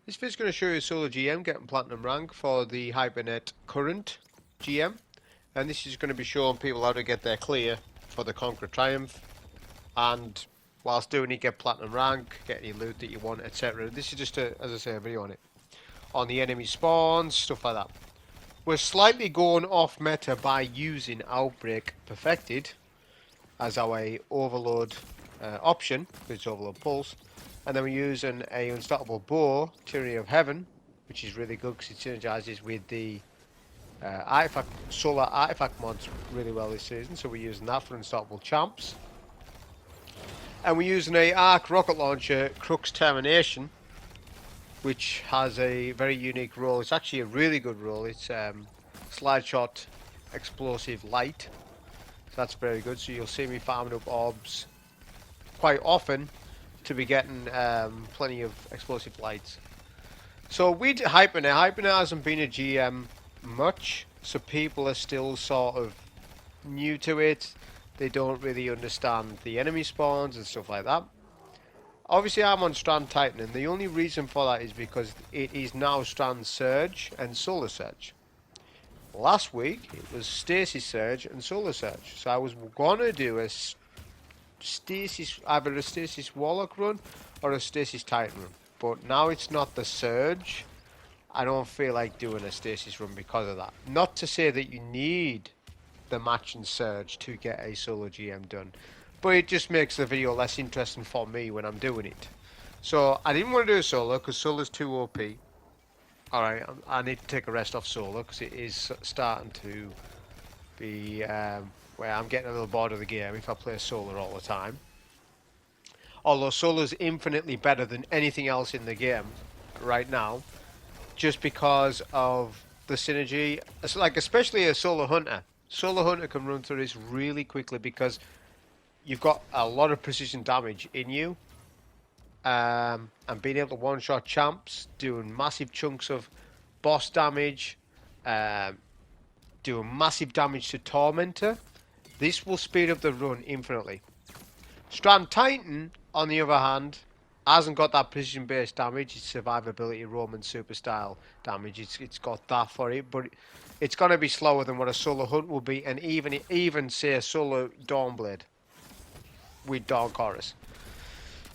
This video is going to show you solo GM getting platinum rank for the Hypernet current GM, and this is going to be showing people how to get their clear for the Conqueror Triumph, and whilst doing it get platinum rank, get any loot that you want, etc. This is just as I say, a video on the enemy spawns, stuff like that. We're slightly going off meta by using Outbreak Perfected as our overload option, because it's overload pulse. And then we're using a unstoppable bow, Tyranny of Heaven, which is really good because it synergizes with the solar artifact mods really well this season. So we're using that for unstoppable champs. And we're using a arc rocket launcher, Crux Termination, which has a very unique role. It's actually a really good role. It's slide shot, explosive light. So that's very good. So you'll see me farming up orbs quite often to be getting plenty of explosive lights. So with Hypernet hasn't been a GM much, so people are still sort of new to it. They don't really understand the enemy spawns and stuff like that. Obviously I'm on Strand Titan, and the only reason for that is because it is now Strand Surge and Solar Surge. Last week it was Stasis Surge and Solar Surge, so I was gonna do a Stasis, either a Stasis Warlock run or a Stasis Titan run, but now it's not the Surge. I don't feel like doing a Stasis run because of that. Not to say that you need the match and Surge to get a solo GM done, but it just makes the video less interesting for me when I'm doing it. So I didn't want to do a solo because solo's too OP. Alright, I need to take a rest off solo because it is starting to be where I'm getting a little bored of the game if I play solo all the time. Although solo is infinitely better than anything else in the game right now, just because of the synergy. It's like, especially a solo hunter. Solo hunter can run through this really quickly because you've got a lot of precision damage in you, and being able to one-shot champs, doing massive chunks of boss damage, doing massive damage to Tormentor. This will speed up the run infinitely. Strand Titan, on the other hand, hasn't got that precision-based damage. It's survivability, Roman super style damage. It's got that for it, but it's going to be slower than what a solo hunt will be, and even say a solo Dawnblade with Dawn Chorus.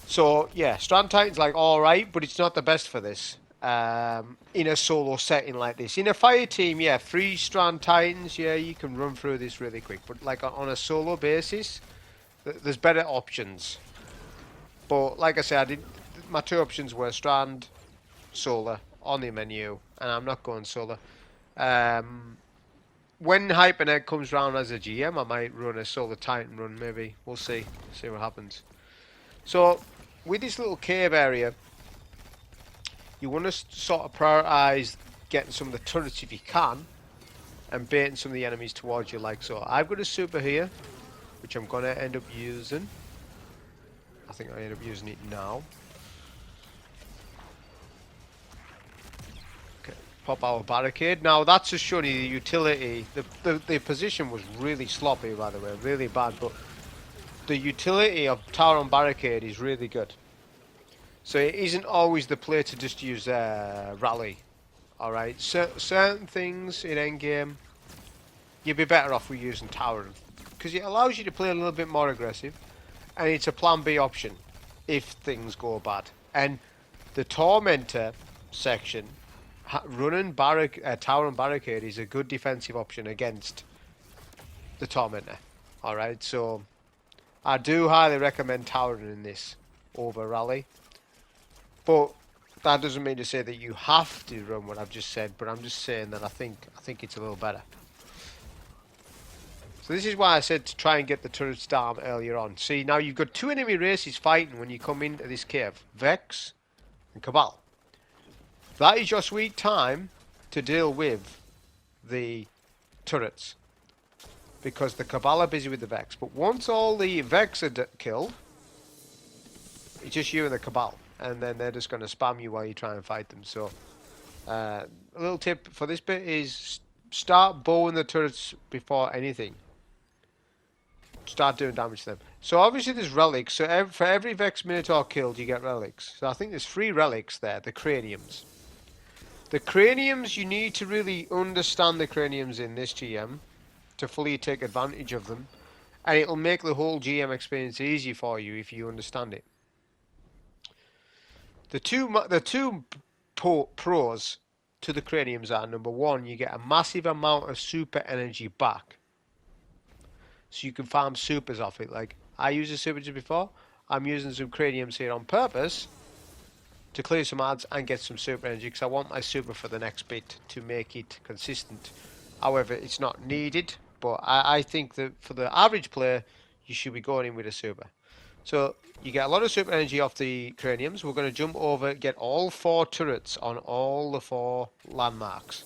So yeah, Strand Titan's like alright, but it's not the best for this. In a solo setting like this. In a fire team, yeah, 3 Strand Titans, yeah, you can run through this really quick. But like on a solo basis, there's better options. But like I said, my 2 options were Strand, Solar on the menu, and I'm not going Solar. When Hypernet comes round as a GM, I might run a Solar Titan run, maybe. We'll see what happens. So with this little cave area, you want to sort of prioritise getting some of the turrets if you can, and baiting some of the enemies towards you like so. I've got a super here, which I'm going to end up using. I think I end up using it now. Okay, pop our barricade. Now that's just showing you the utility. The position was really sloppy, by the way, really bad, but the utility of tower and barricade is really good. So it isn't always the play to just use rally. Alright, certain things in endgame, you'd be better off with using tower, because it allows you to play a little bit more aggressive, and it's a plan B option if things go bad. And the Tormentor section, running tower and barricade is a good defensive option against the Tormentor. Alright, so I do highly recommend towering in this over rally. But that doesn't mean to say that you have to run what I've just said, but I'm just saying that I think it's a little better. So this is why I said to try and get the turrets down earlier on. See, now you've got 2 enemy races fighting when you come into this cave. Vex and Cabal. That is your sweet time to deal with the turrets, because the Cabal are busy with the Vex. But once all the Vex are killed, it's just you and the Cabal. And then they're just going to spam you while you try and fight them. So, a little tip for this bit is start bowing the turrets before anything. Start doing damage to them. So obviously there's relics. So for every Vex Minotaur killed, you get relics. So I think there's 3 relics there. The craniums. The craniums, you need to really understand the craniums in this GM to fully take advantage of them, and it'll make the whole GM experience easy for you if you understand it. The two pros to the craniums are, number one, you get a massive amount of super energy back, so you can farm supers off it. Like I used the supers before, I'm using some craniums here on purpose to clear some ads and get some super energy, because I want my super for the next bit to make it consistent. However, it's not needed, but I think that for the average player, you should be going in with a super. So you get a lot of super energy off the craniums. We're going to jump over, get all 4 turrets on all the 4 landmarks,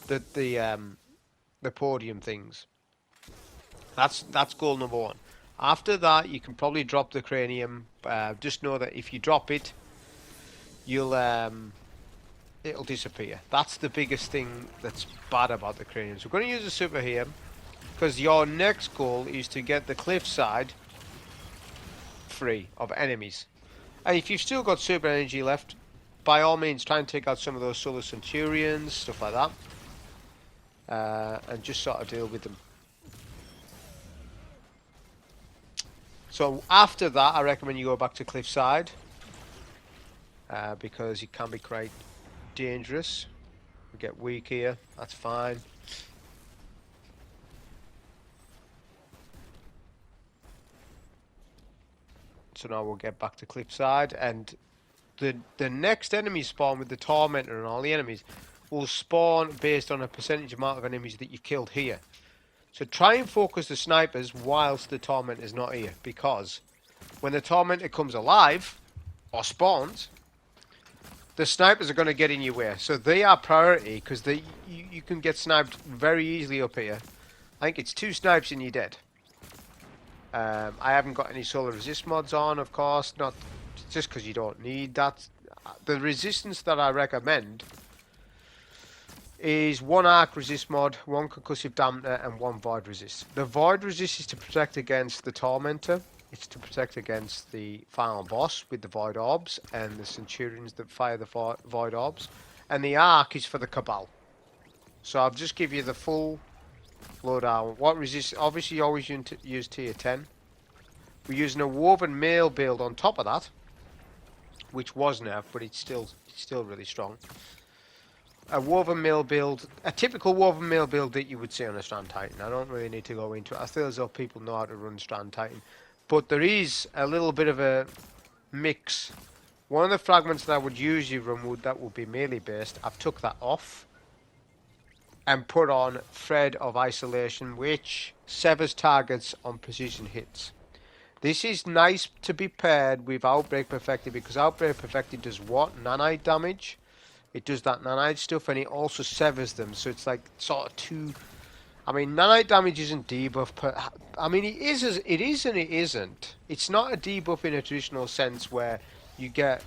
the podium things. That's goal number 1. After that, you can probably drop the cranium. Just know that if you drop it, it'll disappear. That's the biggest thing that's bad about the craniums. We're going to use a super here because your next goal is to get the cliffside free of enemies. And if you've still got super energy left, by all means try and take out some of those Solar Centurions, stuff like that, and just sort of deal with them. So after that, I recommend you go back to cliffside, because it can be quite dangerous. We get weak here, that's fine. So now we'll get back to cliffside, and the next enemy spawn with the Tormentor and all the enemies will spawn based on a percentage amount of enemies that you've killed here. So try and focus the snipers whilst the Tormentor is not here, because when the Tormentor comes alive or spawns, the snipers are going to get in your way. So they are priority, because you can get sniped very easily up here. I think it's 2 snipes and you're dead. I haven't got any solar resist mods on, of course, not just because you don't need that. The resistance that I recommend is 1 arc resist mod, 1 concussive dampener, and 1 void resist. The void resist is to protect against the Tormentor. It's to protect against the final boss with the void orbs and the Centurions that fire the void orbs. And the arc is for the Cabal. So I'll just give you the full lowdown. What resist? Obviously you always use tier 10. We're using a woven mail build on top of that, which was nerfed, but it's still really strong. A woven mail build, a typical woven mail build that you would see on a Strand Titan. I don't really need to go into it. I feel as though people know how to run Strand Titan. But there is a little bit of a mix. One of the fragments that I would usually run that would be melee based, I've took that off and put on Thread of Isolation, which severs targets on precision hits. This is nice to be paired with Outbreak Perfected, because Outbreak Perfected does what? Nanite damage. It does that nanite stuff, and it also severs them, so it's like sort of 2... I mean, nanite damage isn't debuff, I mean, it is and it isn't. It's not a debuff in a traditional sense where you get...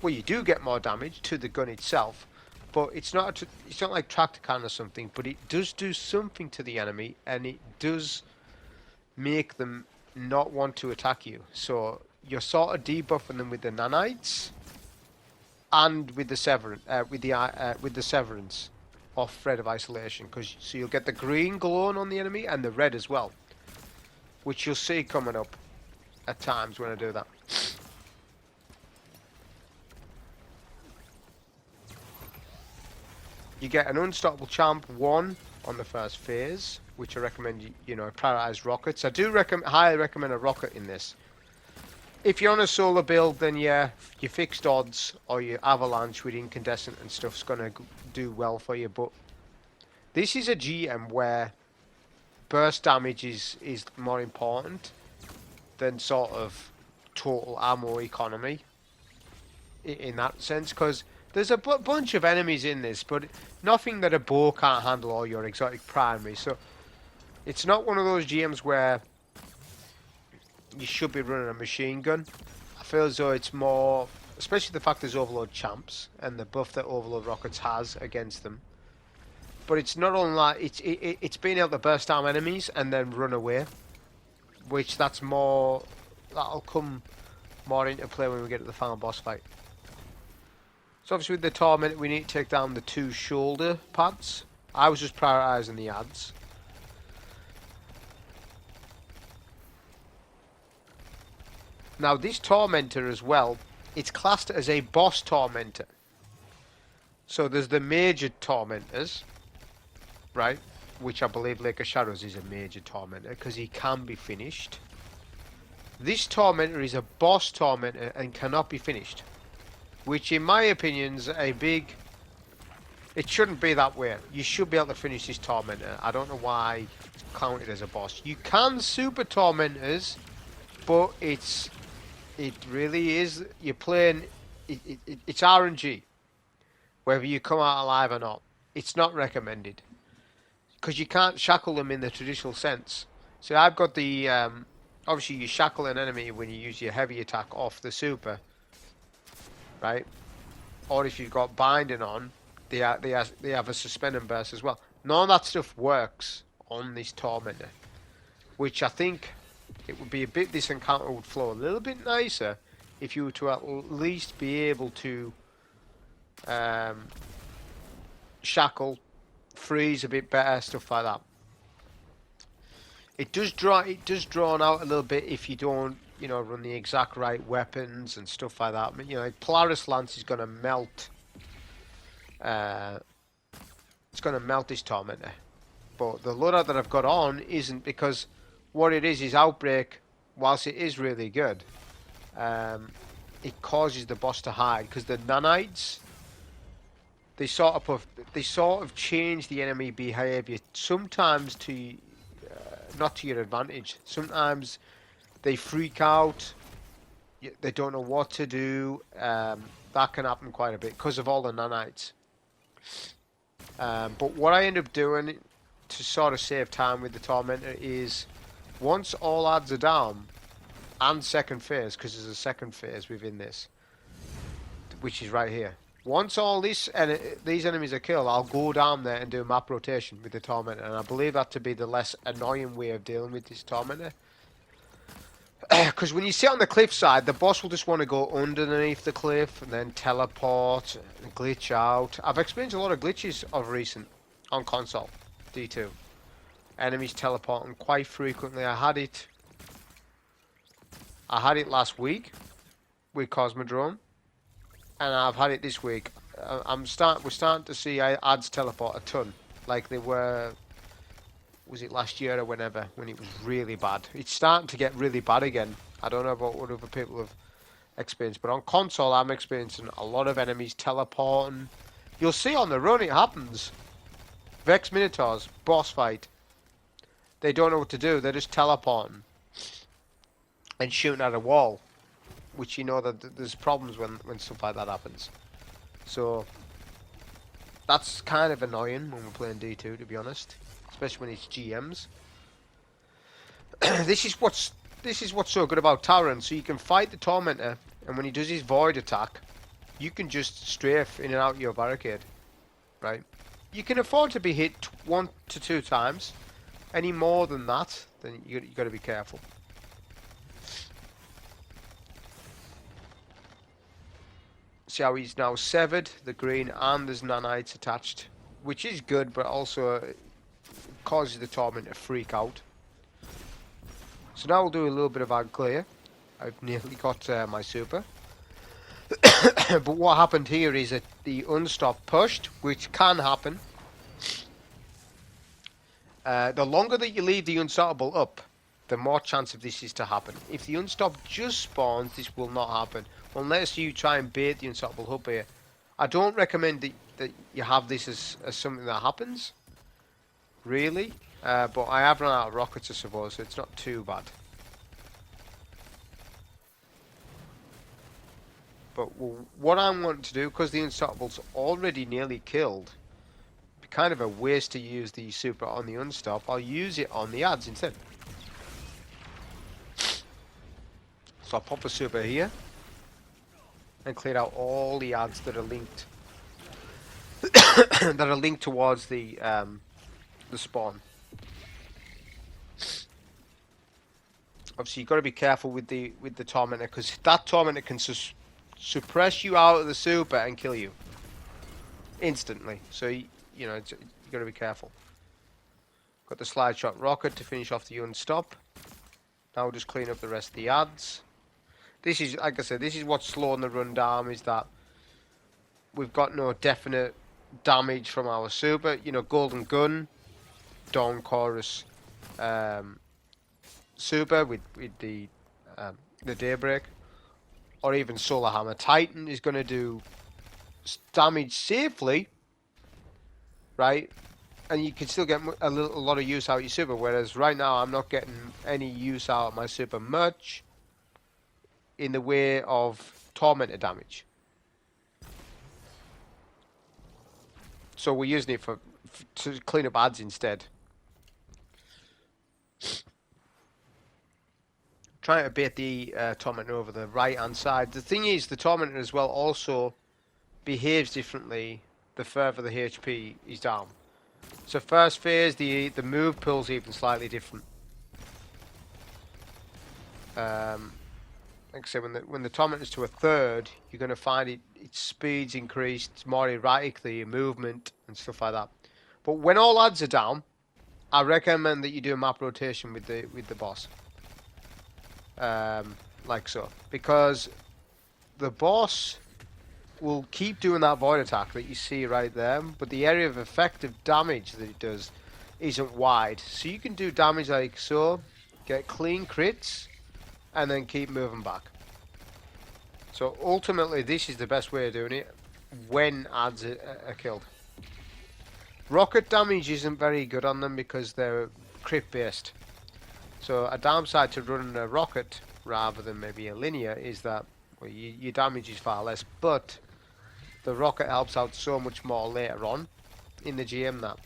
Well, you do get more damage to the gun itself, but it's not like Tractor Cannon or something, but it does do something to the enemy, and it does make them not want to attack you. So you're sort of debuffing them with the nanites and with the severance of Thread of Isolation, so you'll get the green glowing on the enemy and the red as well, which you'll see coming up at times when I do that. You get an Unstoppable Champ 1 on the first phase, which I recommend you know, prioritize rockets. I do highly recommend a rocket in this. If you're on a solar build, then yeah, your fixed odds or your avalanche with incandescent and stuff's gonna do well for you. But this is a GM where burst damage is more important than sort of total ammo economy in that sense, because there's a bunch of enemies in this, but nothing that a bow can't handle or your exotic primary. So it's not one of those GMs where you should be running a machine gun. I feel as though it's more, especially the fact there's Overload Champs and the buff that Overload Rockets has against them. But it's not only that, it's being able to burst arm enemies and then run away. which that'll come more into play when we get to the final boss fight. So obviously with the Tormentor we need to take down the 2 shoulder pads. I was just prioritising the ads. Now this Tormentor as well, it's classed as a boss Tormentor. So there's the major Tormentors, right? Which I believe Lake of Shadows is a major Tormentor because he can be finished. This Tormentor is a boss Tormentor and cannot be finished. Which in my opinion is a big... It shouldn't be that way. You should be able to finish this Tormentor. I don't know why it's counted as a boss. You can super Tormentors, but it really is... You're playing... It's RNG. Whether you come out alive or not. It's not recommended. Because you can't shackle them in the traditional sense. So I've got the... obviously you shackle an enemy when you use your heavy attack off the super. Right? Or if you've got binding on, they have a suspend and burst as well. None of that stuff works on this Tormentor. Which I think it would be a bit... This encounter would flow a little bit nicer if you were to at least be able to shackle, freeze a bit better, stuff like that. It does draw out a little bit if you don't, you know, run the exact right weapons and stuff like that. You know, Polaris Lance is going to melt. It's going to melt this Tormentor. But the loadout that I've got on isn't, because what it is Outbreak. Whilst it is really good, it causes the boss to hide because the nanites. They sort of change the enemy behavior sometimes to not to your advantage. Sometimes they freak out. They don't know what to do. That can happen quite a bit because of all the nanites. But what I end up doing to sort of save time with the Tormentor is once all ads are down and second phase, because there's a second phase within this, which is right here. Once all these enemies are killed, I'll go down there and do map rotation with the Tormentor, and I believe that to be the less annoying way of dealing with this Tormentor. Because when you sit on the cliffside, the boss will just want to go underneath the cliff and then teleport and glitch out. I've experienced a lot of glitches of recent on console, D2. Enemies teleporting quite frequently. I had it last week with Cosmodrome. And I've had it this week. We're starting to see ads teleport a ton, like they were. Was it last year or whenever when it was really bad? It's starting to get really bad again. I don't know about what other people have experienced, but on console I'm experiencing a lot of enemies teleporting. You'll see on the run it happens. Vex Minotaurs boss fight. They don't know what to do. They're just teleporting and shooting at a wall. Which you know that there's problems when stuff like that happens. So that's kind of annoying when we're playing D2, to be honest, especially when it's GMs. This is what's so good about Tyranny. So you can fight the Tormentor, and when he does his void attack, you can just strafe in and out your barricade, right? You can afford to be hit 1 to 2 times. Any more than that, then you got to be careful. See how he's now severed the green and there's nanites attached, which is good, but also causes the Tormentor to freak out. So now we'll do a little bit of ag clear. I've nearly got my super. But what happened here is that the unstop pushed, which can happen. The longer that you leave the unstoppable up, the more chance of this is to happen. If the unstop just spawns, this will not happen. Unless you try and bait the unstoppable hub here. I don't recommend that you have this as something that happens. Really. But I have run out of rockets, I suppose, so it's not too bad. But what I'm wanting to do, because the unstoppable's already nearly killed, it'd be kind of a waste to use the super on the unstop. I'll use it on the ads instead. So I'll pop a super here. And clear out all the ads that are linked that are linked towards the spawn. Obviously, you've got to be careful with the Tormentor, because that Tormentor can suppress you out of the super and kill you instantly. So you know you've got to be careful. Got the slide shot rocket to finish off the unstop. Now we'll just clean up the rest of the ads. This is, like I said, this is what's slowing the run down, is that we've got no definite damage from our super. You know, Golden Gun, Dawn Chorus, super with the Daybreak, or even Solar Hammer Titan is going to do damage safely, right? And you can still get a lot of use out of your super, whereas right now I'm not getting any use out of my super much in the way of Tormentor damage. So we're using it to clean up ads instead. Trying to bait the Tormentor over the right hand side. The thing is, the Tormentor as well also behaves differently the further the HP is down. So first phase, the move pool's even slightly different. Like I said, when the Tormentor's to a third, you're going to find its speed's increased, it's more erratic, the movement and stuff like that. But when all ads are down, I recommend that you do a map rotation with the boss. Like so, because the boss will keep doing that void attack that you see right there, but the area of effective damage that it does isn't wide. So you can do damage like so, get clean crits, and then keep moving back. So ultimately, this is the best way of doing it when ads are killed. Rocket damage isn't very good on them because they're crit based. So a downside to running a rocket rather than maybe a linear is that, well, your damage is far less, but the rocket helps out so much more later on in the GM that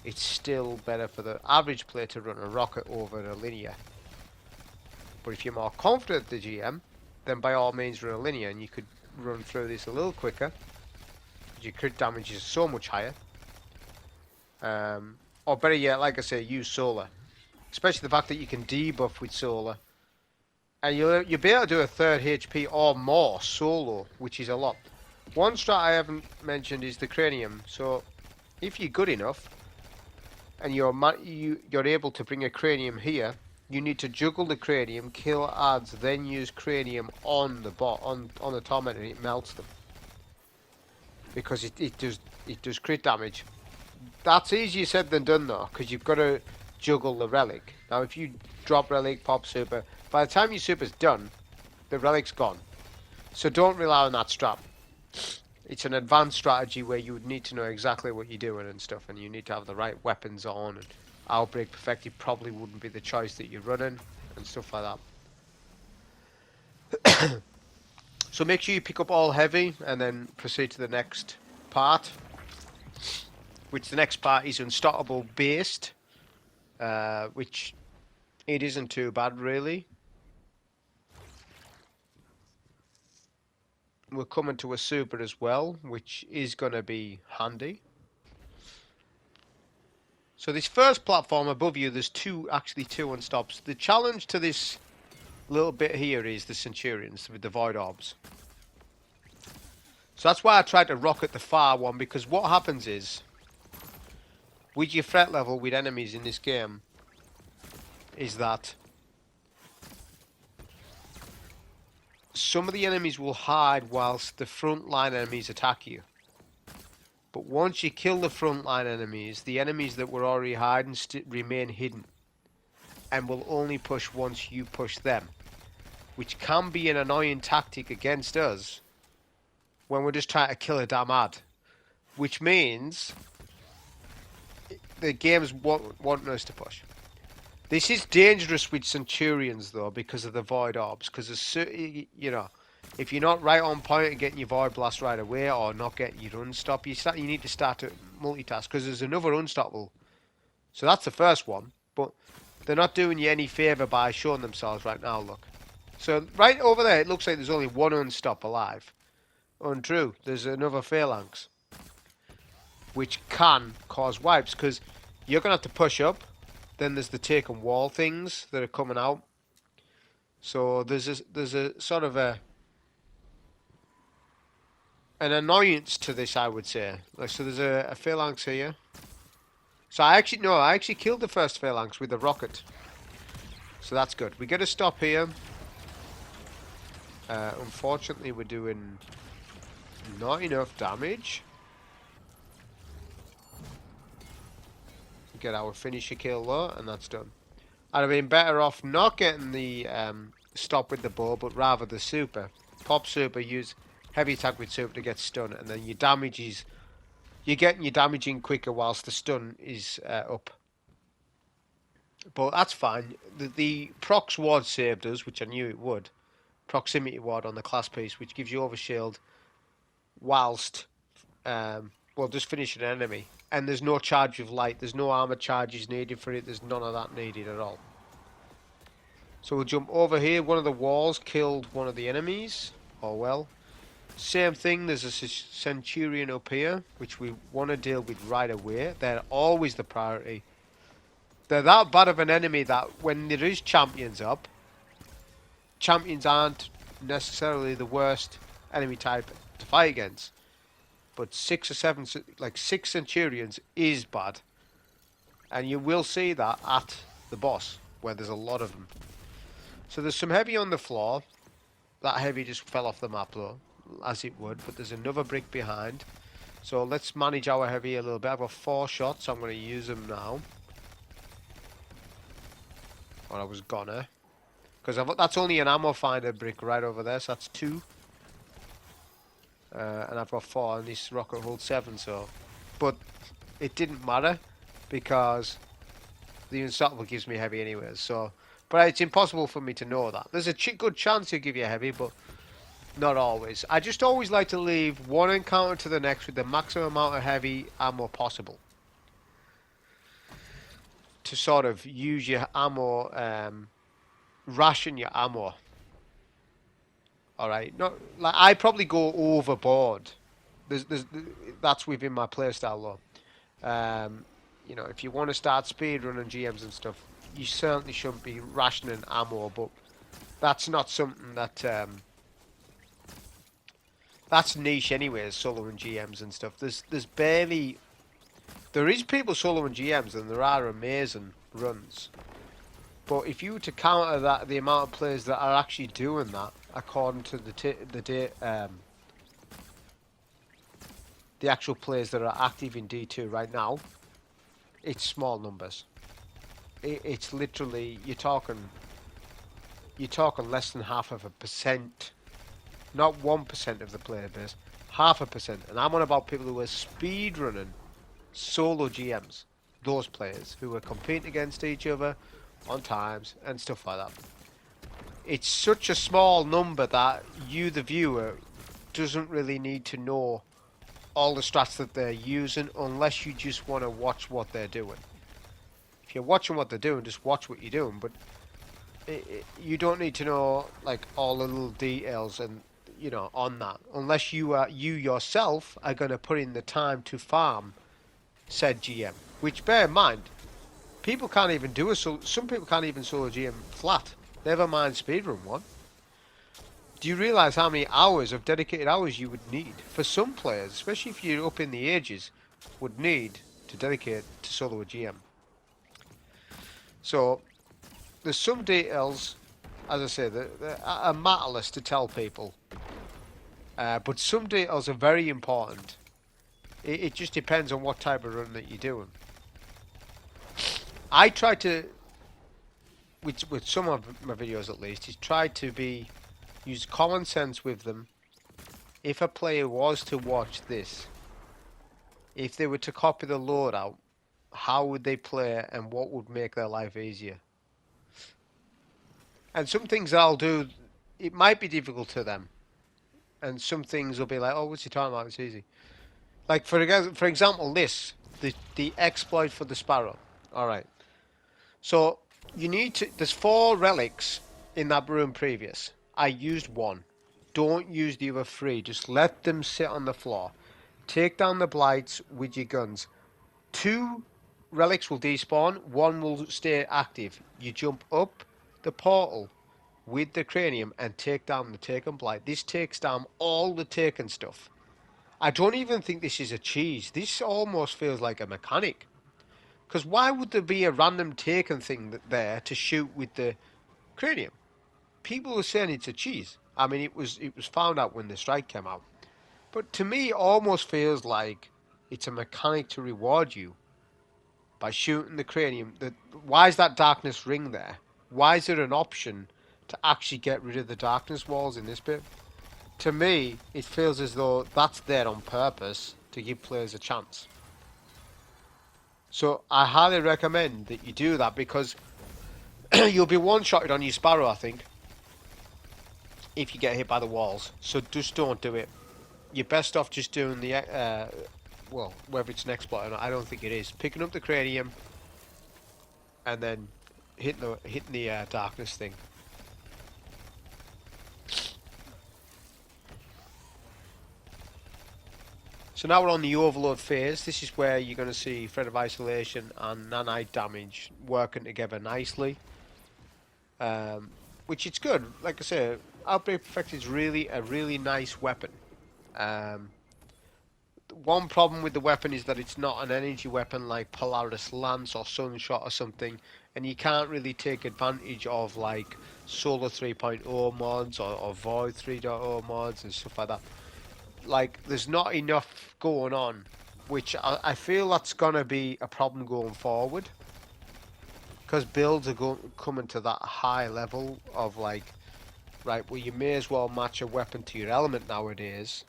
it's still better for the average player to run a rocket over a linear. But if you're more confident at the GM, then by all means run a linear, and you could run through this a little quicker. Your crit damage is so much higher. Or better yet, like I say, use solar. Especially the fact that you can debuff with solar. And you'll be able to do a third HP or more solo, which is a lot. One strat I haven't mentioned is the cranium. So if you're good enough and you're able to bring a cranium here, you need to juggle the cranium, kill ads, then use cranium on the on the Tormentor, and it melts them. Because it does crit damage. That's easier said than done though, because you've got to juggle the relic. Now if you drop relic, pop super, by the time your super's done, the relic's gone. So don't rely on that strat. It's an advanced strategy where you would need to know exactly what you're doing and stuff, and you need to have the right weapons on, and Outbreak Perfected probably wouldn't be the choice that you're running, and stuff like that. So make sure you pick up all heavy, and then proceed to the next part. Which the next part is unstoppable based. Which it isn't too bad really. We're coming to a super as well, which is going to be handy. So this first platform above you, there's actually two unstops. The challenge to this little bit here is the Centurions with the Void Orbs. So that's why I tried to rocket the far one, because what happens is, with your threat level with enemies in this game, is that some of the enemies will hide whilst the frontline enemies attack you. But once you kill the frontline enemies, the enemies that were already hiding remain hidden, and will only push once you push them, which can be an annoying tactic against us when we're just trying to kill a damn ad. Which means the game's wanting us to push. This is dangerous with Centurions though, because of the Void Orbs. Because you know, if you're not right on point and getting your Void Blast right away, or not getting your unstop, you need to start to multitask. Because there's another unstoppable. So that's the first one, but they're not doing you any favour by showing themselves right now. Look, so right over there, it looks like there's only one unstop alive. Untrue. There's another Phalanx, which can cause wipes, because you're going to have to push up. Then there's the taken wall things that are coming out So there's a sort of an annoyance to this, I would say. Like, so there's a phalanx here. So I actually killed the first phalanx with a rocket. So that's good. We get a stop here. Unfortunately, we're doing not enough damage. Get our finisher kill though, and that's done. I'd have been better off not getting the stop with the bow, but rather the super. Pop super, use heavy attack with super to get stun, and then your damage is... You're getting your damage in quicker whilst the stun is up. But that's fine. The prox ward saved us, which I knew it would. Proximity ward on the class piece, which gives you overshield whilst, well, just finishing an enemy. And there's no charge of light. There's no armor charges needed for it. There's none of that needed at all. So we'll jump over here. One of the walls killed one of the enemies. Oh well. Same thing, there's a Centurion up here, which we want to deal with right away. They're always the priority. They're that bad of an enemy that when there is champions up, champions aren't necessarily the worst enemy type to fight against. But 6 or 7, like 6 Centurions is bad. And you will see that at the boss, where there's a lot of them. So there's some heavy on the floor. That heavy just fell off the map though, as it would, but there's another brick behind. So let's manage our heavy a little bit. I've got 4 shots, so I'm going to use them now. Or I was gonna. Because that's only an ammo finder brick right over there, so that's 2. And I've got 4, and this rocket holds 7, so... But it didn't matter, because the unstoppable gives me heavy anyways, so... But it's impossible for me to know that. There's a good chance he'll give you heavy, but not always. I just always like to leave one encounter to the next with the maximum amount of heavy ammo possible. To sort of use your ammo, ration your ammo. Alright, not like I probably go overboard. That's within my playstyle though. You know, if you want to start speedrunning GMs and stuff, you certainly shouldn't be rationing ammo, but that's not something that that's niche anyways, soloing GMs and stuff. There's barely... There is people soloing GMs and there are amazing runs. But if you were to counter that, the amount of players that are actually doing that, according to the actual players that are active in D2 right now, it's small numbers. It's literally, you're talking less than 0.5%, not 1% of the player base, 0.5%. And I'm on about people who are speedrunning solo GMs, those players who are competing against each other on times and stuff like that. It's such a small number that you, the viewer, doesn't really need to know all the strats that they're using unless you just want to watch what they're doing. If you're watching what they're doing, just watch what you're doing, but you don't need to know like all the little details and you know on that unless you yourself are going to put in the time to farm said GM. Which, bear in mind, people can't even do some people can't even solo GM flat. Never mind speedrun one. Do you realise how many hours of dedicated hours you would need for some players, especially if you're up in the ages, would need to dedicate to solo a GM? So there's some details, as I say, that are matterless to tell people, but some details are very important. It just depends on what type of run that you're doing. I try to, with some of my videos at least, is try to use common sense with them. If a player was to watch this, if they were to copy the loadout, how would they play and what would make their life easier? And some things I'll do, it might be difficult to them. And some things will be like, oh, what's he talking about? It's easy. Like, for example, this. The exploit for the Sparrow. Alright. So, you need to... There's 4 relics in that room previous. I used 1. Don't use the other 3. Just let them sit on the floor. Take down the blights with your guns. 2 relics will despawn. 1 will stay active. You jump up the portal with the cranium and take down the Taken Blight. This takes down all the Taken stuff. I don't even think this is a cheese. This almost feels like a mechanic. Because why would there be a random Taken thing there to shoot with the cranium? People were saying it's a cheese. I mean, it was found out when the strike came out. But to me, it almost feels like it's a mechanic to reward you by shooting the cranium. Why is that darkness ring there? Why is there an option to actually get rid of the darkness walls in this bit? To me, it feels as though that's there on purpose to give players a chance. So I highly recommend that you do that, because you'll be one-shotted on your Sparrow, I think, if you get hit by the walls. So just don't do it. You're best off just doing the, well, whether it's an exploit or not, I don't think it is. Picking up the cranium and then hitting the darkness thing. So now we're on the overload phase. This is where you're going to see Threat of Isolation and nanite damage working together nicely. Which it's good. Like I say, Outbreak Perfect is really a really nice weapon. One problem with the weapon is that it's not an energy weapon like Polaris Lance or Sunshot or something, and you can't really take advantage of like Solar 3.0 mods or Void 3.0 mods and stuff like that. Like, there's not enough going on, which I feel that's going to be a problem going forward. Because builds are coming to that high level of like, right, well, you may as well match a weapon to your element nowadays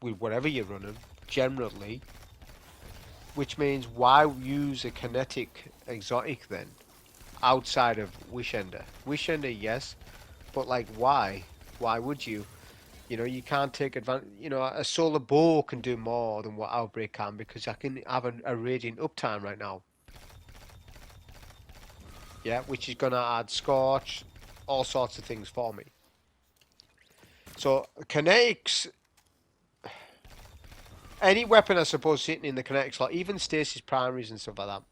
with whatever you're running, generally. Which means, why use a kinetic exotic then, outside of Wishender? Wishender, yes, but like, why? Why would you? You know, you can't take advantage. You know, a solar bow can do more than what Outbreak can, because I can have a radiant uptime right now. Yeah, which is going to add Scorch, all sorts of things for me. So, kinetics, any weapon I suppose sitting in the kinetic slot, even stasis primaries and stuff like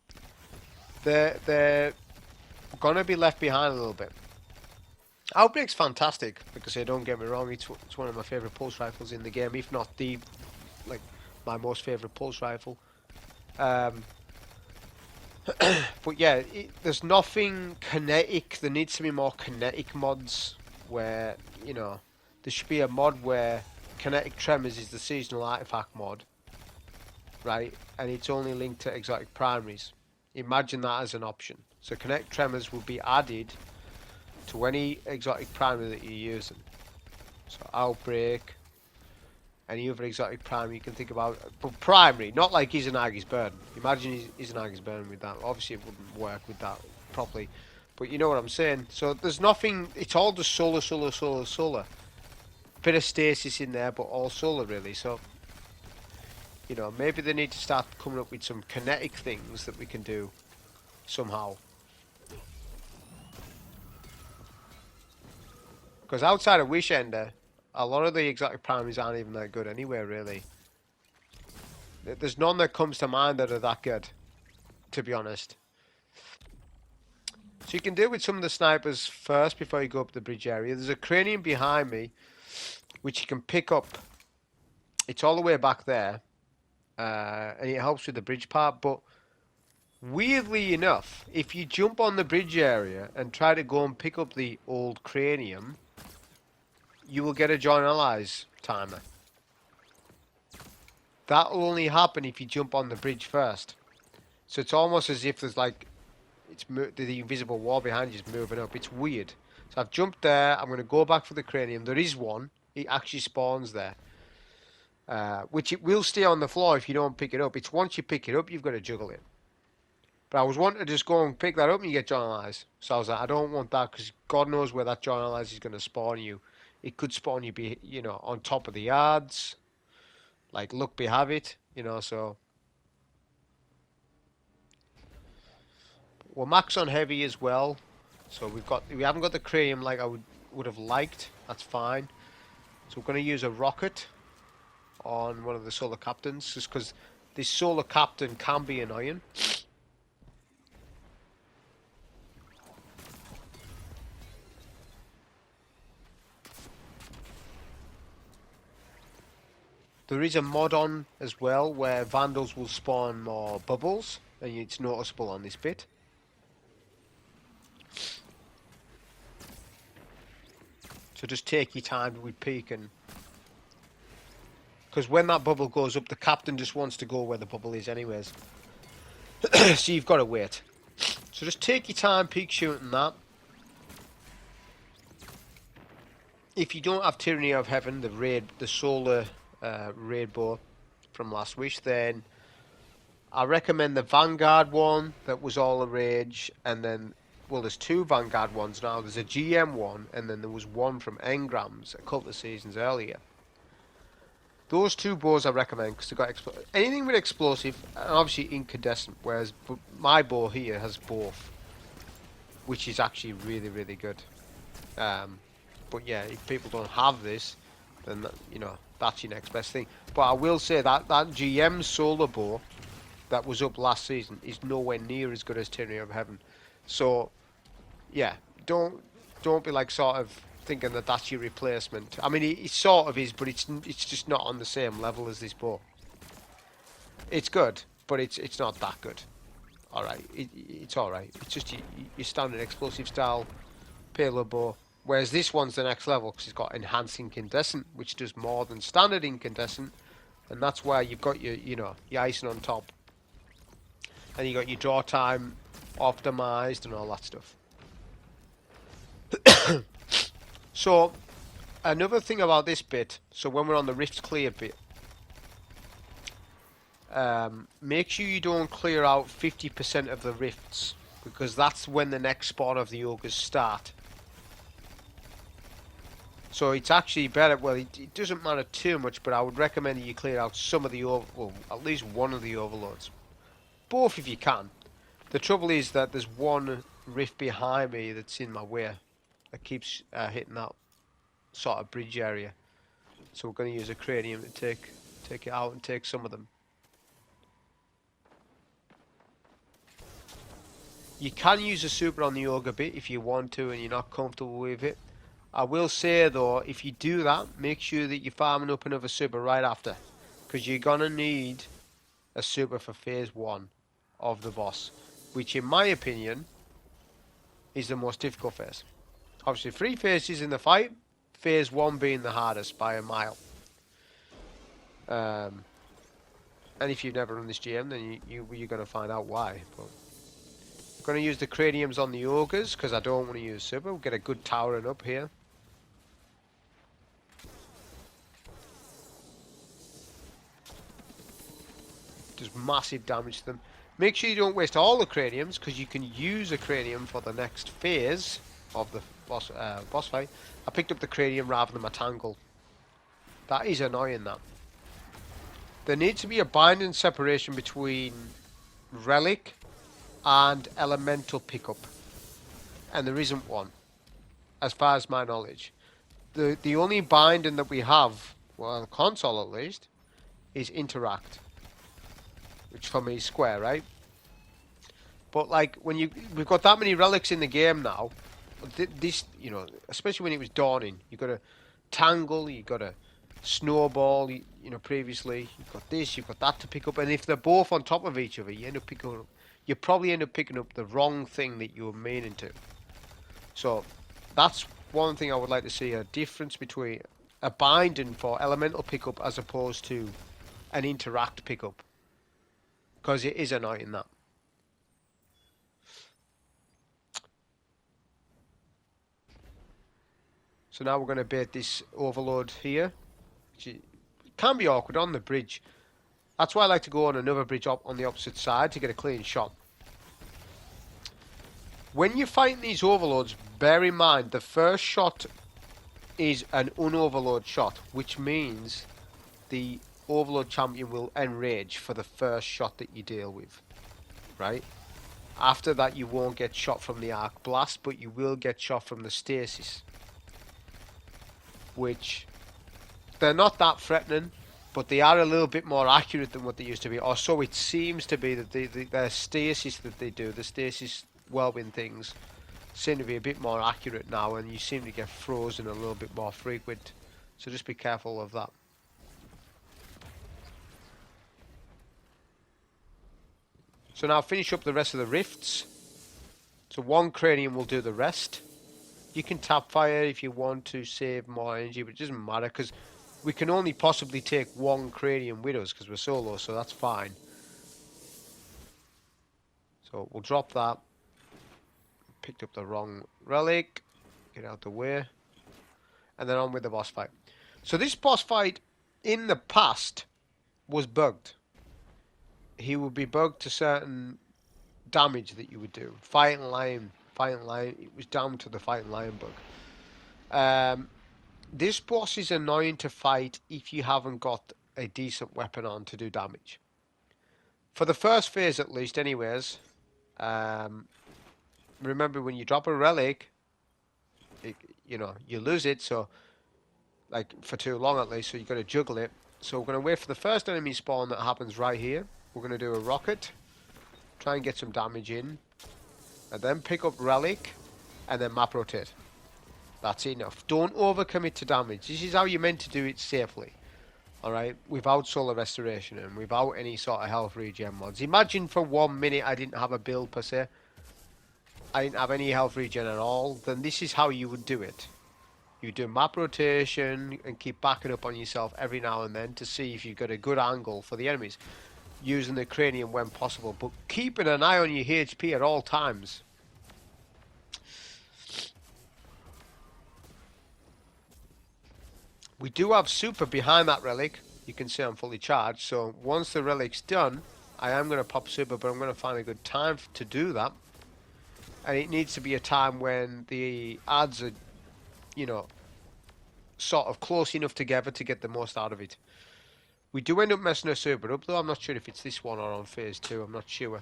that, they're going to be left behind a little bit. Outbreak's fantastic, because don't get me wrong, it's one of my favourite pulse rifles in the game, if not the, like, my most favourite pulse rifle. But yeah, there's nothing kinetic. There needs to be more kinetic mods where, you know, there should be a mod where kinetic tremors is the seasonal artifact mod, right? And it's only linked to exotic primaries. Imagine that as an option. So kinetic tremors will be added to any exotic primary that you're using. So Outbreak, any other exotic primary you can think about. But primary, not like Izanagi's Burden. Imagine Izanagi's Burden with that. Obviously it wouldn't work with that properly. But you know what I'm saying. So there's nothing, it's all just solar, solar, solar, solar. Bit of stasis in there, but all solar really. So, you know, maybe they need to start coming up with some kinetic things that we can do somehow. Because outside of Wishender, a lot of the exotic primaries aren't even that good anyway, really. There's none that comes to mind that are that good, to be honest. So you can deal with some of the snipers first before you go up the bridge area. There's a cranium behind me, which you can pick up. It's all the way back there, and it helps with the bridge part, but weirdly enough, if you jump on the bridge area and try to go and pick up the old cranium, you will get a join allies timer. That will only happen if you jump on the bridge first. So it's almost as if there's like, the invisible wall behind you is moving up. It's weird. So I've jumped there. I'm going to go back for the cranium. There is one. It actually spawns there. Which it will stay on the floor if you don't pick it up. It's once you pick it up, you've got to juggle it. But I was wanting to just go and pick that up and you get join allies. So I was like, I don't want that, because God knows where that join allies is going to spawn you. It could spawn you, you know, on top of the yards. Like, luck be have it, you know, so. We're max on heavy as well. So we haven't got the cranium like I would have liked. That's fine. So we're going to use a rocket on one of the solar captains, just because this solar captain can be annoying. There is a mod on as well where Vandals will spawn more bubbles, and it's noticeable on this bit. So just take your time with peeking. Because when that bubble goes up, the captain just wants to go where the bubble is anyways. So you've got to wait. So just take your time, peek shooting that. If you don't have Tyranny of Heaven, the solar raid bow from last wish, then I recommend the Vanguard one that was all the rage, and then, well, there's two Vanguard ones now. There's a GM one, and then there was one from Engrams a couple of seasons earlier. Those two bows I recommend because they've got anything with explosive and obviously incandescent, whereas my bow here has both, which is actually really, really good. But yeah, if people don't have this, then you know that's your next best thing. But I will say that that GM solar bow that was up last season is nowhere near as good as Tyranny of Heaven. So yeah, don't be like sort of thinking that that's your replacement. I mean, it sort of is, but it's just not on the same level as this bow. It's good, but it's not that good. All right, it's all right. It's just your standard explosive style payload bow. Whereas this one's the next level because it's got enhanced incandescent, which does more than standard incandescent, and that's where you've got your your icing on top, and you got your draw time optimized and all that stuff. So another thing about this bit, so when we're on the rifts clear bit, make sure you don't clear out 50% of the rifts, because that's when the next spawn of the ogres start. So it's actually better, well, it doesn't matter too much, but I would recommend that you clear out some of the, well, at least one of the overloads. Both if you can. The trouble is that there's one rift behind me that's in my way that keeps hitting that sort of bridge area. So we're going to use a cranium to take it out and take some of them. You can use a super on the ogre bit if you want to and you're not comfortable with it. I will say though, if you do that, make sure that you're farming up another super right after, because you're gonna need a super for phase 1 of the boss, which in my opinion is the most difficult phase. Obviously 3 phases in the fight, phase 1 being the hardest by a mile. And if you've never run this GM, then you're gonna find out why. But I'm gonna use the craniums on the ogres because I don't want to use super. We'll get a good towering up here. Does massive damage to them. Make sure you don't waste all the craniums because you can use a cranium for the next phase of the boss fight. I picked up the cranium rather than my tangle. That is annoying, that. There needs to be a binding separation between relic and elemental pickup, and there isn't one as far as my knowledge. The only binding that we have, well, on the console at least, is interact, which for me is square, right? But like when we've got that many relics in the game now, this, you know, especially when it was dawning, you got to tangle, you got to snowball, you know, previously you've got this, you've got that to pick up, and if they're both on top of each other, you probably end up picking up the wrong thing that you were meaning to. So that's one thing I would like to see, a difference between a binding for elemental pickup as opposed to an interact pickup, because it is annoying, that. So now we're going to bait this overload here, which can be awkward on the bridge. That's why I like to go on another bridge up on the opposite side to get a clean shot. When you're fighting these overloads, bear in mind the first shot is an unoverload shot, which means the overload champion will enrage for the first shot that you deal with, right? After that you won't get shot from the arc blast, but you will get shot from the stasis, which they're not that threatening, but they are a little bit more accurate than what they used to be, or so it seems to be. That their stasis that they do, the stasis whirlwind things, seem to be a bit more accurate now, and you seem to get frozen a little bit more frequent, so just be careful of that. So now finish up the rest of the rifts. So one cranium will do the rest. You can tap fire if you want to save more energy, but it doesn't matter because we can only possibly take one cranium with us because we're solo, so that's fine. So we'll drop that. Picked up the wrong relic. Get out the way. And then on with the boss fight. So this boss fight in the past was bugged. He would be bugged to certain damage that you would do. Fighting Lion, it was down to the Fighting Lion bug. This boss is annoying to fight if you haven't got a decent weapon on to do damage. For the first phase at least anyways, remember when you drop a relic, you lose it, so like for too long at least, so you've got to juggle it. So we're going to wait for the first enemy spawn that happens right here. We're going to do a rocket, try and get some damage in, and then pick up relic, and then map rotate. That's enough. Don't overcommit to damage. This is how you're meant to do it safely. Alright, without solar restoration and without any sort of health regen mods. Imagine for 1 minute I didn't have a build per se. I didn't have any health regen at all. Then this is how you would do it. You do map rotation and keep backing up on yourself every now and then to see if you've got a good angle for the enemies. Using the cranium when possible, but keeping an eye on your HP at all times. We do have super behind that relic. You can see I'm fully charged. So once the relic's done, I am going to pop super, but I'm going to find a good time to do that. And it needs to be a time when the ads are, sort of close enough together to get the most out of it. We do end up messing our super up, though I'm not sure if it's this one or on phase 2. I'm not sure.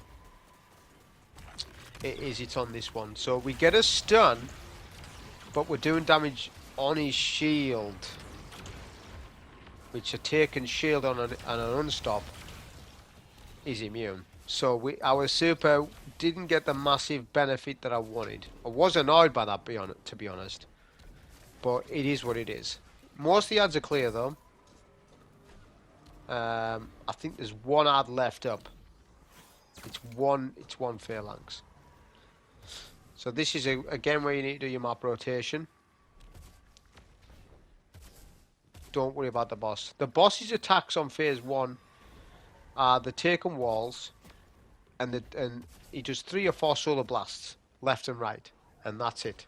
It's on this one. So we get a stun, but we're doing damage on his shield. Which a taken shield on an unstop is immune. So our super didn't get the massive benefit that I wanted. I was annoyed by that, to be honest. But it is what it is. Most of the ads are clear though. I think there's one ad left up. It's one phalanx. So this is again where you need to do your map rotation. Don't worry about the boss. The boss's attacks on phase 1 are the taken walls, and he does 3 or 4 solar blasts left and right, and that's it.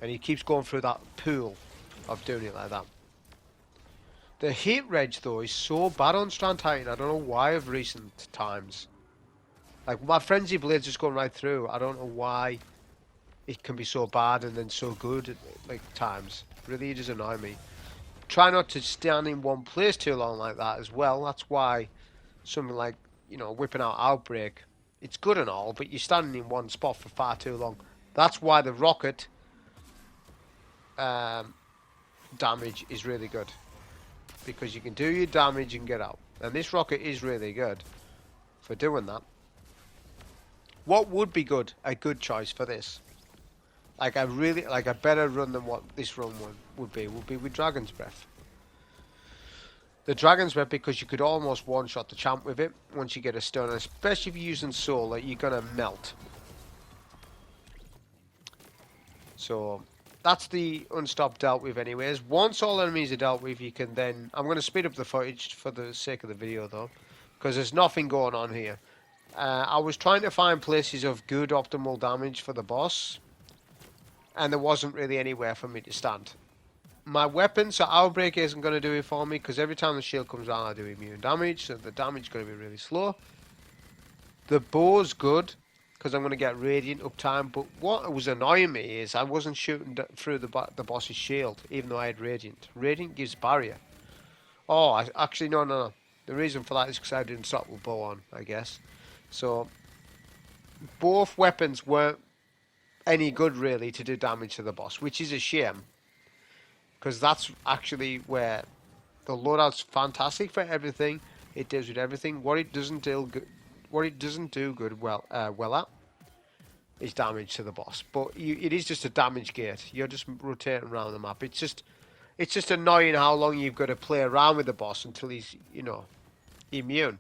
And he keeps going through that pool of doing it like that. The hit reg though is so bad on Strand Titan. I don't know why of recent times. Like my frenzy blades just going right through. I don't know why it can be so bad and then so good at like times. Really, it does annoy me. Try not to stand in one place too long like that as well. That's why something like, whipping out Outbreak, it's good and all, but you're standing in one spot for far too long. That's why the rocket damage is really good. Because you can do your damage and get out. And this rocket is really good for doing that. What would be good? A good choice for this. Like a better run than what this run would be with Dragon's Breath. The Dragon's Breath, because you could almost one-shot the champ with it once you get a stun, especially if you're using solar, you're gonna melt. So that's the unstop dealt with anyways. Once all enemies are dealt with, you can then... I'm going to speed up the footage for the sake of the video though, because there's nothing going on here. I was trying to find places of good optimal damage for the boss, and there wasn't really anywhere for me to stand. My weapon, so Outbreak isn't going to do it for me, because every time the shield comes down I do immune damage, so the damage is going to be really slow. The bow's good, because I'm going to get Radiant uptime, but what was annoying me is I wasn't shooting through the boss's shield, even though I had Radiant. Radiant gives barrier. Oh, actually, no. The reason for that is because I didn't stop with bow on, I guess. So, both weapons weren't any good really to do damage to the boss, which is a shame, because that's actually where the loadout's fantastic for everything. It deals with everything. What it doesn't do good at is damage to the boss. But it is just a damage gate. You're just rotating around the map. It's just annoying how long you've got to play around with the boss until he's immune.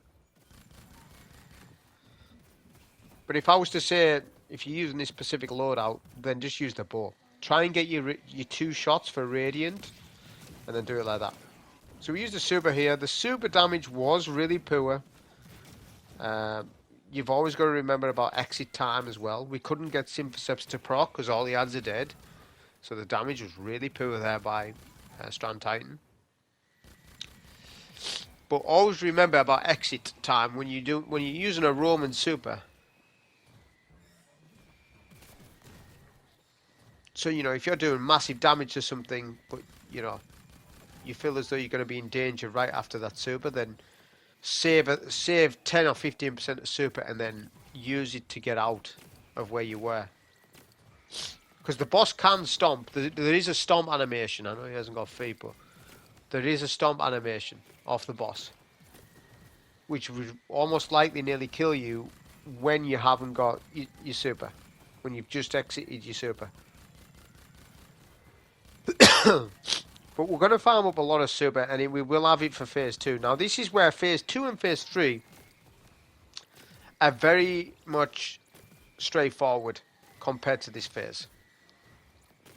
But if I was to say, if you're using this specific loadout, then just use the bow. Try and get your 2 shots for Radiant, and then do it like that. So we used the super here. The super damage was really poor. You've always got to remember about exit time as well. We couldn't get Symphoceps to proc because all the ads are dead. So the damage was really poor there by Strand Titan. But always remember about exit time when you're using a Roman super. So you know, if you're doing massive damage to something, but you know, you feel as though you're going to be in danger right after that super, then save 10 or 15% of super and then use it to get out of where you were. Because the boss can stomp. There is a stomp animation. I know he hasn't got feet, but there is a stomp animation off the boss, which would almost likely nearly kill you when you haven't got your super, when you've just exited your super. But we're going to farm up a lot of super, and we will have it for phase 2. Now, this is where phase 2 and phase 3 are very much straightforward compared to this phase.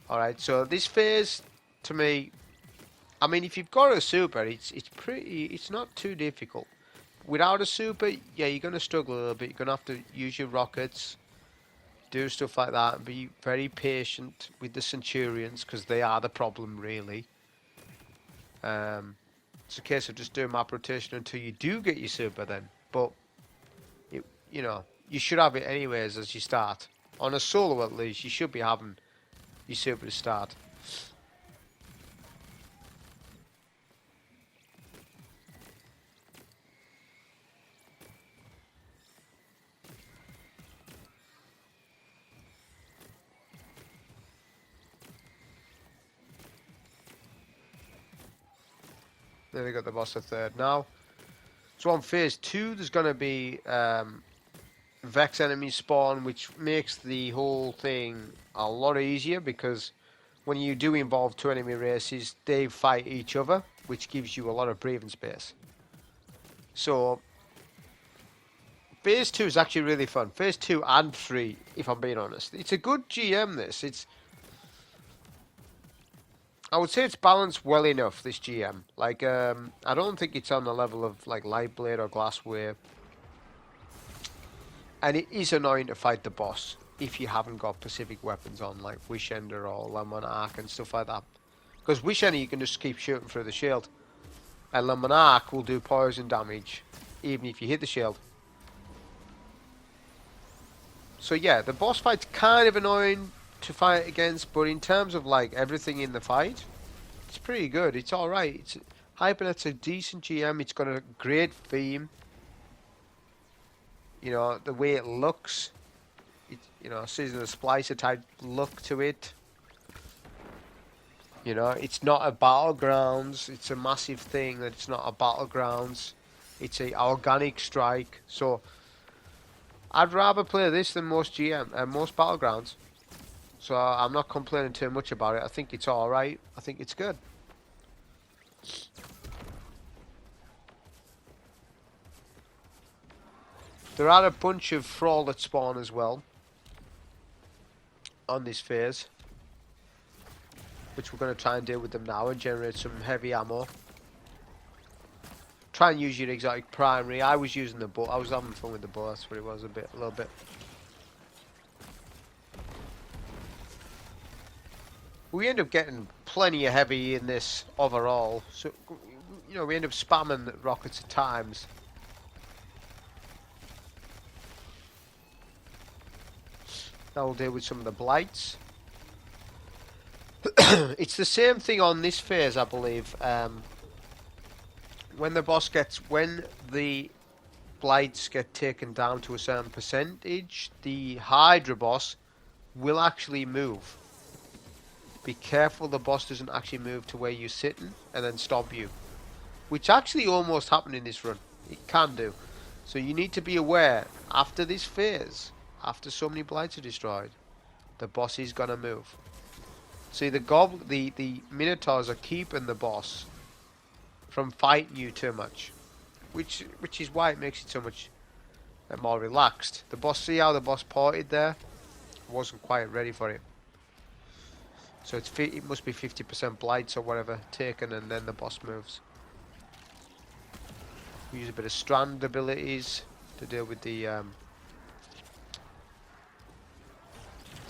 Alright, so this phase, to me, I mean, if you've got a super, it's not too difficult. Without a super, yeah, you're going to struggle a little bit. You're going to have to use your rockets, do stuff like that, and be very patient with the Centurions, because they are the problem, really. It's a case of just doing map rotation until you do get your super then. But, you know, you should have it anyways as you start. On a solo at least, you should be having your super to start. Then we got the boss of third now. So on phase 2, there's going to be Vex enemies spawn, which makes the whole thing a lot easier, because when you do involve 2 enemy races, they fight each other, which gives you a lot of breathing space. So phase 2 is actually really fun. Phase 2 and 3, if I'm being honest. It's a good GM, this. I would say it's balanced well enough, this GM. Like, I don't think it's on the level of, like, Lightblade or Glassware. And it is annoying to fight the boss if you haven't got specific weapons on, like Wish Ender or Le Monarch and stuff like that. Because Wish Ender, you can just keep shooting through the shield. And Le Monarch will do poison damage, even if you hit the shield. So yeah, the boss fight's kind of annoying to fight against, but in terms of like everything in the fight, it's pretty good. It's alright. Hypernet's a decent GM. It's got a great theme. You know, the way it looks, you know, Season of the Splicer type look to it. You know, it's not a battlegrounds. It's a massive thing that it's not a battlegrounds. It's a organic strike. So I'd rather play this than most most battlegrounds. So I'm not complaining too much about it. I think it's alright. I think it's good. There are a bunch of Thrall that spawn as well on this phase, which we're going to try and deal with them now and generate some heavy ammo. Try and use your exotic primary. I was using the bow. I was having fun with the bow. That's what it was, a little bit. We end up getting plenty of heavy in this overall. So, you know, we end up spamming the rockets at times. Now we'll deal with some of the blights. It's the same thing on this phase, I believe. When the blights get taken down to a certain percentage, the Hydra boss will actually move. Be careful the boss doesn't actually move to where you're sitting and then stop you. Which actually almost happened in this run. It can do. So you need to be aware, after this phase, after so many blights are destroyed, the boss is gonna move. See, the Minotaurs are keeping the boss from fighting you too much. Which is why it makes it so much and more relaxed. The boss, see how the boss ported there? Wasn't quite ready for it. So it must be 50% blights or whatever taken, and then the boss moves. Use a bit of Strand abilities to deal with the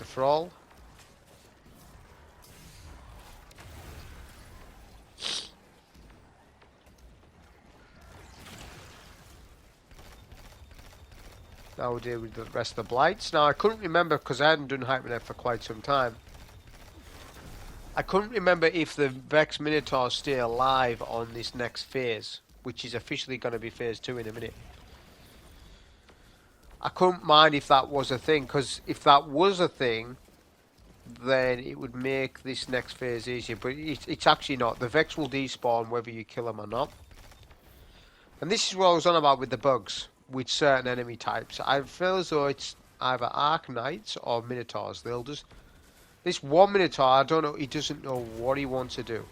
thrall. Now we'll deal with the rest of the blights. Now I couldn't remember, because I hadn't done Hypernet for quite some time. I couldn't remember if the Vex Minotaurs stay alive on this next phase, which is officially going to be phase 2 in a minute. I couldn't mind if that was a thing, because if that was a thing, then it would make this next phase easier, but it's actually not. The Vex will despawn whether you kill them or not. And this is what I was on about with the bugs with certain enemy types. I feel as though it's either Arc Knights or Minotaurs. They'll just... This one Minotaur, I don't know, he doesn't know what he wants to do.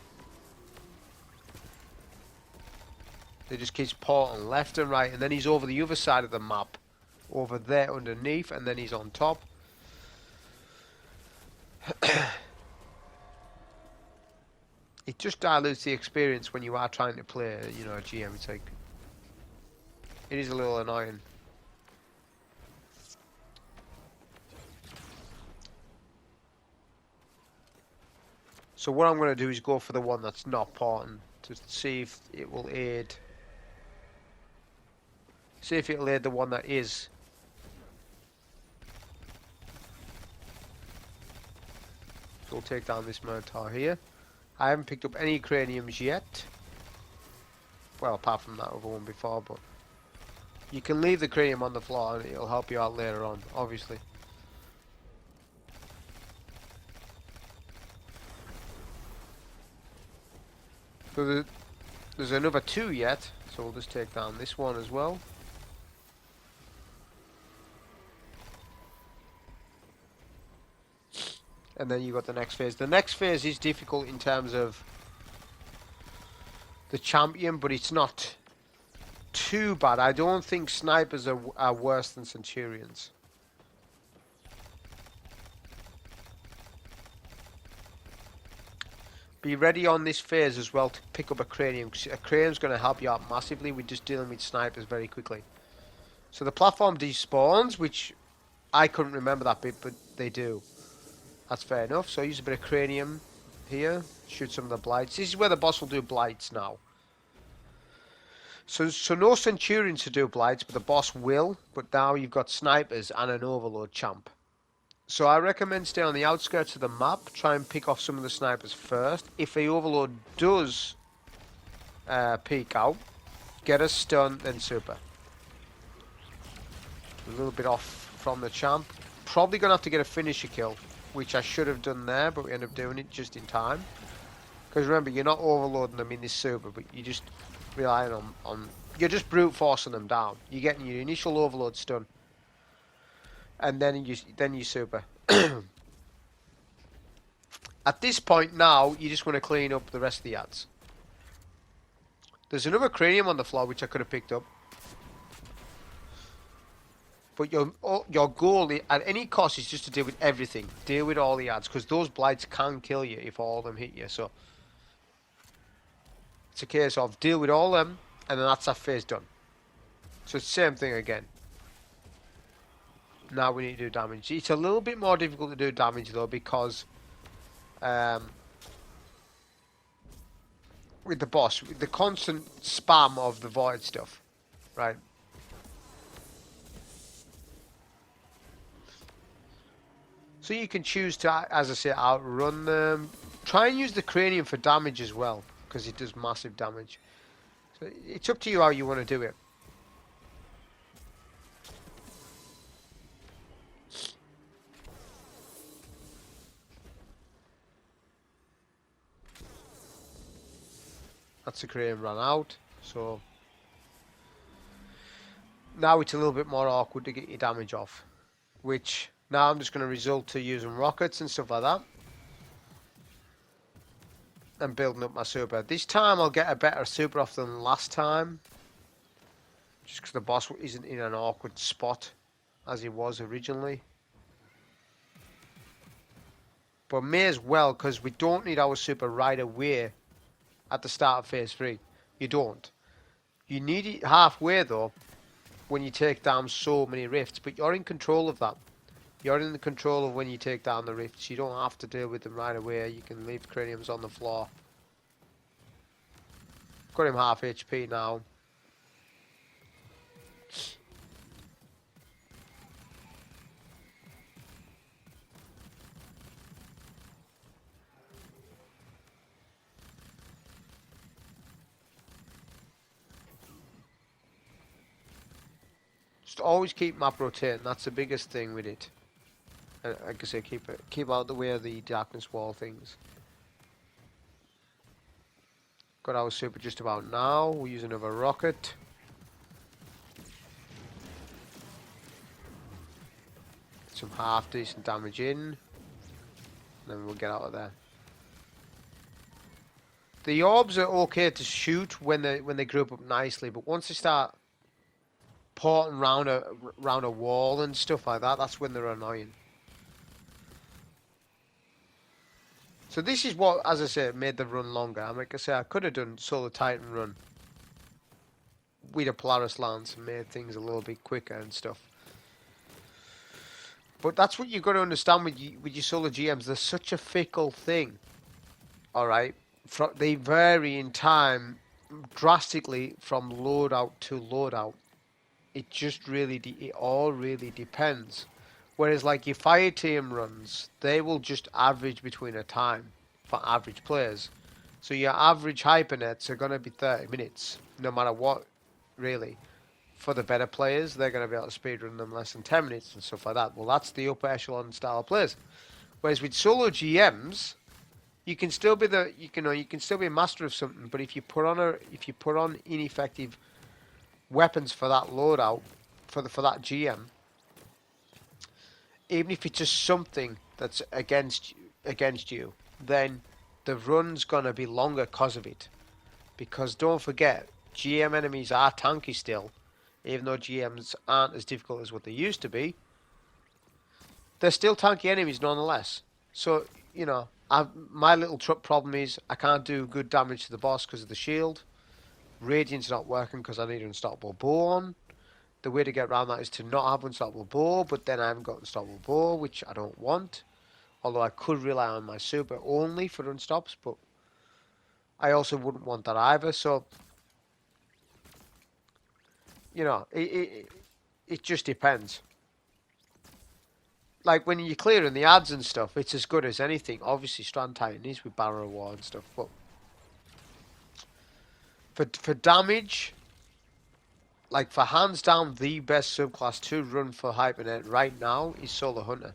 He just keeps porting left and right, and then he's over the other side of the map. Over there underneath, and then he's on top. It just dilutes the experience when you are trying to play, you know, a GM. It's like... It is a little annoying. So what I'm going to do is go for the one that's not porting to see if it will aid. See if it'll aid the one that is. So we'll take down this Minotaur here. I haven't picked up any craniums yet. Well, apart from that other one before, but you can leave the cranium on the floor and it'll help you out later on, obviously. So there's another 2 yet, so we'll just take down this one as well. And then you got the next phase. The next phase is difficult in terms of the champion, but it's not too bad. I don't think snipers are worse than centurions. Be ready on this phase as well to pick up a cranium, because a cranium's going to help you out massively with just dealing with snipers very quickly. So the platform despawns, which I couldn't remember that bit, but they do. That's fair enough. So use a bit of cranium here, shoot some of the blights. This is where the boss will do blights now. So no centurions to do blights, but the boss will. But now you've got snipers and an overload champ. So I recommend stay on the outskirts of the map. Try and pick off some of the snipers first. If the overload does peek out, get a stun, then super. A little bit off from the champ. Probably going to have to get a finisher kill, which I should have done there, but we end up doing it just in time. Because remember, you're not overloading them in this super, but you're just relying on you're just brute forcing them down. You're getting your initial overload stun, and then you super. At this point now, you just want to clean up the rest of the ads. There's another cranium on the floor which I could have picked up. But your goal at any cost is just to deal with everything. Deal with all the ads, because those blights can kill you if all of them hit you. So it's a case of deal with all them, and then that's that phase done. So it's the same thing again. Now we need to do damage. It's a little bit more difficult to do damage though, because with the boss, with the constant spam of the void stuff, right? So you can choose to, as I say, outrun them. Try and use the cranium for damage as well, because it does massive damage. So it's up to you how you want to do it. That's the cranium ran out, so now it's a little bit more awkward to get your damage off, which now I'm just going to resort to using rockets and stuff like that and building up my super. This time I'll get a better super off than last time, Just because the boss isn't in an awkward spot as he was originally. But may as well, because we don't need our super right away at the start of phase 3. You don't. You need it halfway though, when you take down so many rifts, but you're in control of that. You're in the control of when you take down the rifts. You don't have to deal with them right away. You can leave craniums on the floor. Got him half HP now. Just always keep map rotating. That's the biggest thing with it. Like I say, keep out the way of the darkness wall things. Got our super just about now. We'll use another rocket. Get some half decent damage in. And then we'll get out of there. The orbs are okay to shoot when they group up nicely, but once they start porting round a wall and stuff like that, that's when they're annoying. So this is what, as I said, made the run longer. I mean, like I say, I could have done Solar Titan run with a Polaris Lance and made things a little bit quicker and stuff. But that's what you've got to understand with your Solar GMs. They're such a fickle thing. Alright? They vary in time drastically from loadout to loadout. It just really, it all really depends. Whereas like your fire team runs, they will just average between a time for average players. So your average hypernets are going to be 30 minutes, no matter what, really. For the better players, they're going to be able to speedrun them less than 10 minutes and stuff like that. Well, that's the upper echelon style of players. Whereas with solo GMs, you can still be you can still be a master of something, but if you put on ineffective weapons for that loadout, for that GM, even if it's just something that's against you, then the run's gonna be longer because of it. Because don't forget, GM enemies are tanky still, even though GMs aren't as difficult as what they used to be. They're still tanky enemies nonetheless. So my little problem is I can't do good damage to the boss because of the shield. Radiant's not working because I need an unstoppable bow on. The way to get around that is to not have unstoppable bow, but then I haven't got unstoppable bow, which I don't want. Although I could rely on my super only for unstops, but I also wouldn't want that either. So, it just depends. Like when you're clearing the ads and stuff, it's as good as anything. Obviously, Strand Titan is with Barrow War and stuff, but for damage, like for hands down the best subclass to run for Hypernet right now is Solar Hunter.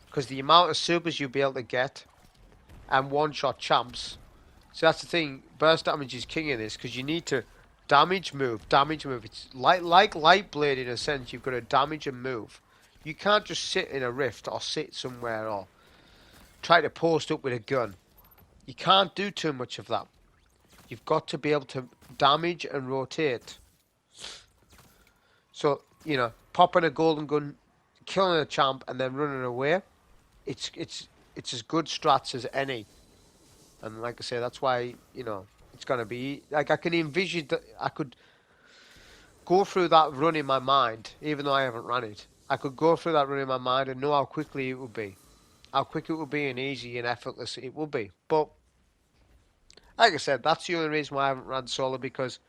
Because the amount of supers you'll be able to get and one-shot champs. So that's the thing, burst damage is king in this because you need to damage, move. It's like Light Blade in a sense, you've got to damage and move. You can't just sit in a rift or sit somewhere or try to post up with a gun. You can't do too much of that. You've got to be able to damage and rotate. So, popping a golden gun, killing a champ, and then running away, it's as good strats as any. And like I say, that's why, it's going to be... Like, I can envision that I could go through that run in my mind, even though I haven't run it. I could go through that run in my mind and know how quickly it would be. How quick it would be and easy and effortless it would be. But like I said, that's the only reason why I haven't ran solo, because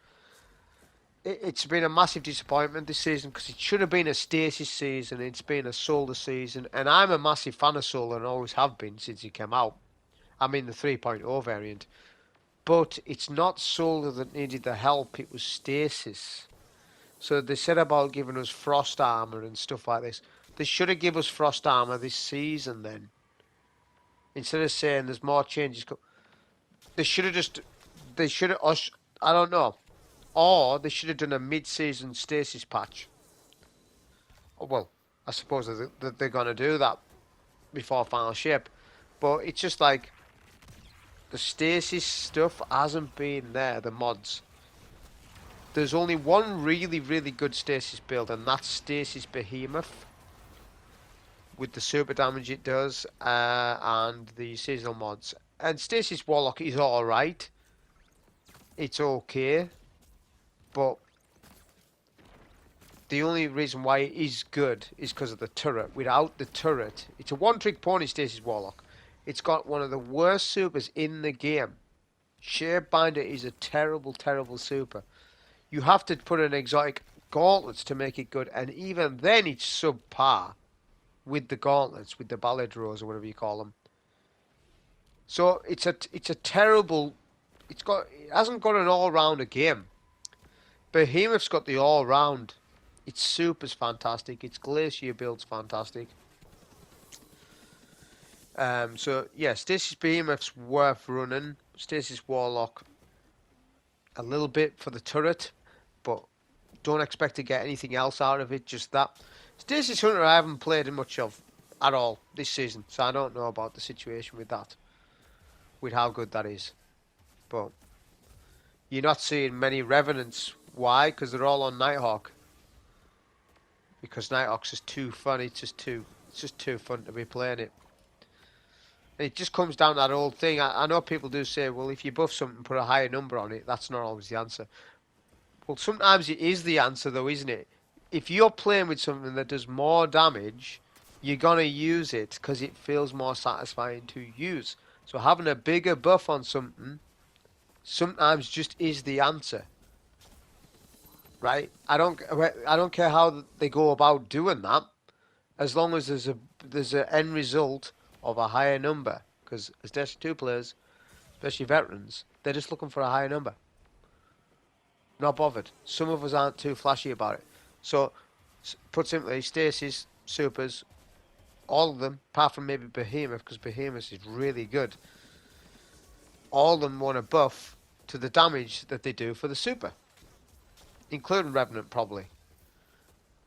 it's been a massive disappointment this season, because it should have been a stasis season. It's been a solar season, and I'm a massive fan of solar and always have been since it came out. I mean the 3.0 variant. But it's not solar that needed the help, it was stasis. So they said about giving us frost armor and stuff like this. They should have given us frost armor this season then. Instead of saying there's more changes. They should have I don't know. Or they should have done a mid-season stasis patch. Well, I suppose that they're going to do that before final shape. But it's just like, the stasis stuff hasn't been there, the mods. There's only one really, really good stasis build, and that's Stasis Behemoth. With the super damage it does, and the seasonal mods. And Stasis Warlock is alright. It's okay. But the only reason why it is good is because of the turret. Without the turret, it's a one-trick pony, Stasis Warlock. It's got one of the worst supers in the game. Sharebinder is a terrible, terrible super. You have to put an exotic gauntlets to make it good, and even then it's subpar with the gauntlets, with the ballad rose or whatever you call them. So it's a terrible. It hasn't got an all-rounder game. Behemoth's got the all-round. Its super's fantastic. Its glacier build's fantastic. So yeah, Stasis Behemoth's worth running. Stasis Warlock a little bit for the turret, but don't expect to get anything else out of it. Just that. Stasis Hunter I haven't played much of at all this season, so I don't know about the situation with that, with how good that is. But you're not seeing many Revenants. Why? Because they're all on Nighthawk. Because Nighthawk's just too fun. It's just too fun to be playing it. And it just comes down to that old thing. I know people do say, well, if you buff something, put a higher number on it. That's not always the answer. Well, sometimes it is the answer, though, isn't it? If you're playing with something that does more damage, you're going to use it because it feels more satisfying to use. So having a bigger buff on something sometimes just is the answer. Right? I don't care how they go about doing that, as long as there's an end result of a higher number. Because as Destiny 2 players, especially veterans, they're just looking for a higher number. Not bothered. Some of us aren't too flashy about it. So, put simply, Stasis, Supers, all of them, apart from maybe Behemoth, because Behemoth is really good. All of them want a buff to the damage that they do for the Super. Including Revenant, probably.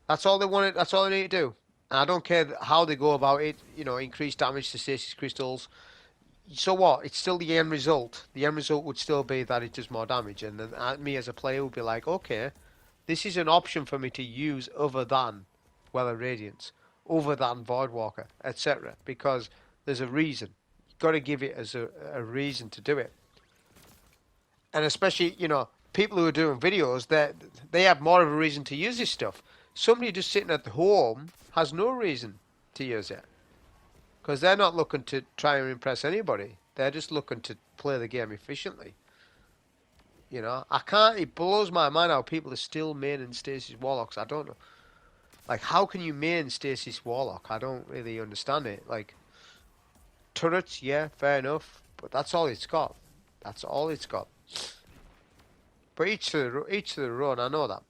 That's all they want. That's all they need to do. And I don't care how they go about it. You know, increase damage to Stasis Crystals. So what? It's still the end result. The end result would still be that it does more damage. And then me as a player would be like, okay, this is an option for me to use other than Weather Radiance, other than Voidwalker, etc. Because there's a reason. You've got to give it as a reason to do it. And especially, you know, people who are doing videos, they have more of a reason to use this stuff. Somebody just sitting at home has no reason to use it. Because they're not looking to try and impress anybody. They're just looking to play the game efficiently. You know, it blows my mind how people are still maining Stasis Warlocks. I don't know. Like, how can you main Stasis Warlock? I don't really understand it. Like, turrets, yeah, fair enough. But that's all it's got. That's all it's got. But each to their own, I know that.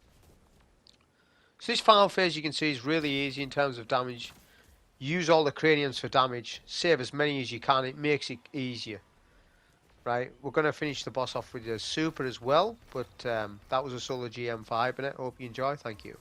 So this final phase, you can see, is really easy in terms of damage. Use all the craniums for damage. Save as many as you can. It makes it easier. Right, we're going to finish the boss off with a super as well. But that was a solo GM for Hypernet. Hope you enjoy. Thank you.